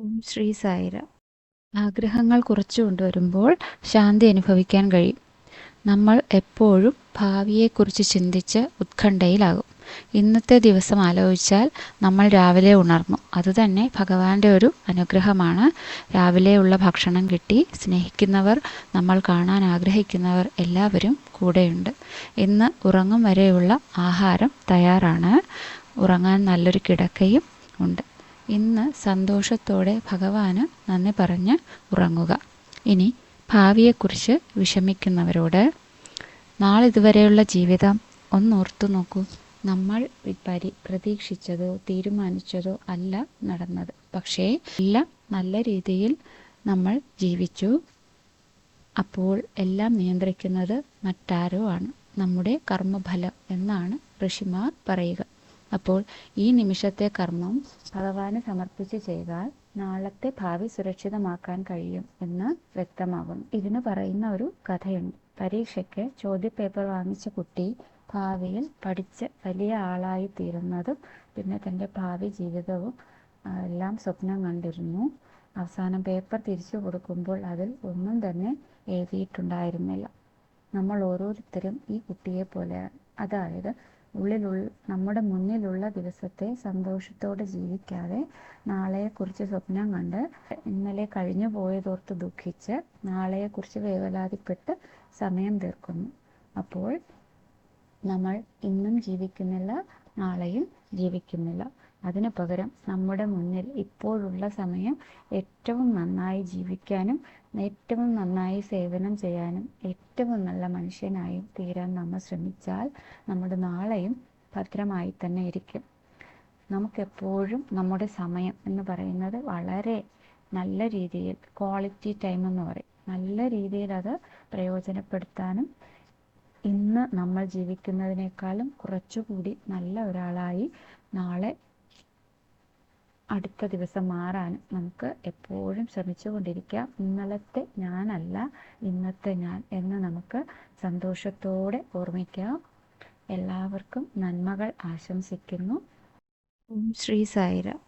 ഓം ശ്രീ സായിരാം. ആഗ്രഹങ്ങൾ കുറച്ചു കൊണ്ടുവരുമ്പോൾ ശാന്തി അനുഭവിക്കാൻ കഴിയും. നമ്മൾ എപ്പോഴും ഭാവിയെക്കുറിച്ച് ചിന്തിച്ച് ഉത്കണ്ഠയിലാകും. ഇന്നത്തെ ദിവസം ആലോചിച്ചാൽ നമ്മൾ രാവിലെ ഉണർന്നു. അതുതന്നെ ഭഗവാന്റെ ഒരു അനുഗ്രഹമാണ്. രാവിലെയുള്ള ഭക്ഷണം കിട്ടി, സ്നേഹിക്കുന്നവർ, നമ്മൾ കാണാൻ ആഗ്രഹിക്കുന്നവർ എല്ലാവരും കൂടെയുണ്ട്. ഇന്ന് ഉറങ്ങും വരെയുള്ള ആഹാരം തയ്യാറാണ്. ഉറങ്ങാൻ നല്ലൊരു കിടക്കയും ഉണ്ട്. ഇന്ന് സന്തോഷത്തോടെ ഭഗവാന് നന്ദി പറഞ്ഞ് ഉറങ്ങുക. ഇനി ഭാവിയെക്കുറിച്ച് വിഷമിക്കുന്നവരോട്, നാളിതുവരെയുള്ള ജീവിതം ഒന്നോർത്തു നോക്കൂ. നമ്മൾ പ്രതീക്ഷിച്ചതോ തീരുമാനിച്ചതോ അല്ല നടന്നത്. പക്ഷേ എല്ലാം നല്ല രീതിയിൽ നമ്മൾ ജീവിച്ചു. അപ്പോൾ എല്ലാം നിയന്ത്രിക്കുന്നത് മറ്റാരോ ആണ്, നമ്മുടെ കർമ്മഫലം എന്നാണ് ഋഷിമാർ പറയുക. അപ്പോൾ ഈ നിമിഷത്തെ കർമ്മം ഭഗവാന് സമർപ്പിച്ച് ചെയ്താൽ നാളത്തെ ഭാവി സുരക്ഷിതമാക്കാൻ കഴിയും എന്ന് വ്യക്തമാകുന്നു. ഇതിന് പറയുന്ന ഒരു കഥയുണ്ട്. പരീക്ഷയ്ക്ക് ചോദ്യപേപ്പർ വാങ്ങിച്ച കുട്ടി ഭാവിയിൽ പഠിച്ച് വലിയ ആളായി തീരുന്നതും പിന്നെ തൻ്റെ ഭാവി ജീവിതവും എല്ലാം സ്വപ്നം കണ്ടിരുന്നു. അവസാനം പേപ്പർ തിരിച്ചു കൊടുക്കുമ്പോൾ അതിൽ ഒന്നും തന്നെ എഴുതിയിട്ടുണ്ടായിരുന്നില്ല. നമ്മൾ ഓരോരുത്തരും ഈ കുട്ടിയെ പോലെയാണ്. അതായത് നമ്മുടെ മുന്നിലുള്ള ദിവസത്തെ സന്തോഷത്തോടെ ജീവിക്കാതെ നാളെയെക്കുറിച്ച് സ്വപ്നം കണ്ട് ഇന്നലെ കഴിഞ്ഞു പോയതോർത്ത് ദുഃഖിച്ച് നാളെയെക്കുറിച്ച് വേവലാതിപ്പെട്ട് സമയം തീർക്കുന്നു. അപ്പോൾ നമ്മൾ ഇന്നും ജീവിക്കുന്നില്ല, നാളെയും ജീവിക്കുന്നില്ല. അതിനു പകരം നമ്മുടെ മുന്നിൽ ഇപ്പോഴുള്ള സമയം ഏറ്റവും നന്നായി ജീവിക്കാനും ഏറ്റവും നന്നായി സേവനം ചെയ്യാനും ഏറ്റവും നല്ല മനുഷ്യനായും തീരാൻ നമ്മൾ ശ്രമിച്ചാൽ നമ്മുടെ നാളെയും ഭദ്രമായി തന്നെ ഇരിക്കും. നമുക്കെപ്പോഴും നമ്മുടെ സമയം എന്ന് പറയുന്നത് വളരെ നല്ല രീതിയിൽ, ക്വാളിറ്റി ടൈം എന്ന് പറയും, നല്ല രീതിയിൽ അത് പ്രയോജനപ്പെടുത്താനും ഇന്ന് നമ്മൾ ജീവിക്കുന്നതിനേക്കാളും കുറച്ചുകൂടി നല്ല ഒരാളായി നാളെ അടുത്ത ദിവസം മാറാനും നമുക്ക് എപ്പോഴും ശ്രമിച്ചുകൊണ്ടിരിക്കാം. ഇന്നലത്തെ ഞാനല്ല ഇന്നത്തെ ഞാൻ എന്ന് നമുക്ക് സന്തോഷത്തോടെ ഓർമ്മിക്കാം. എല്ലാവർക്കും നന്മകൾ ആശംസിക്കുന്നു. ഓം ശ്രീ സായിരാം.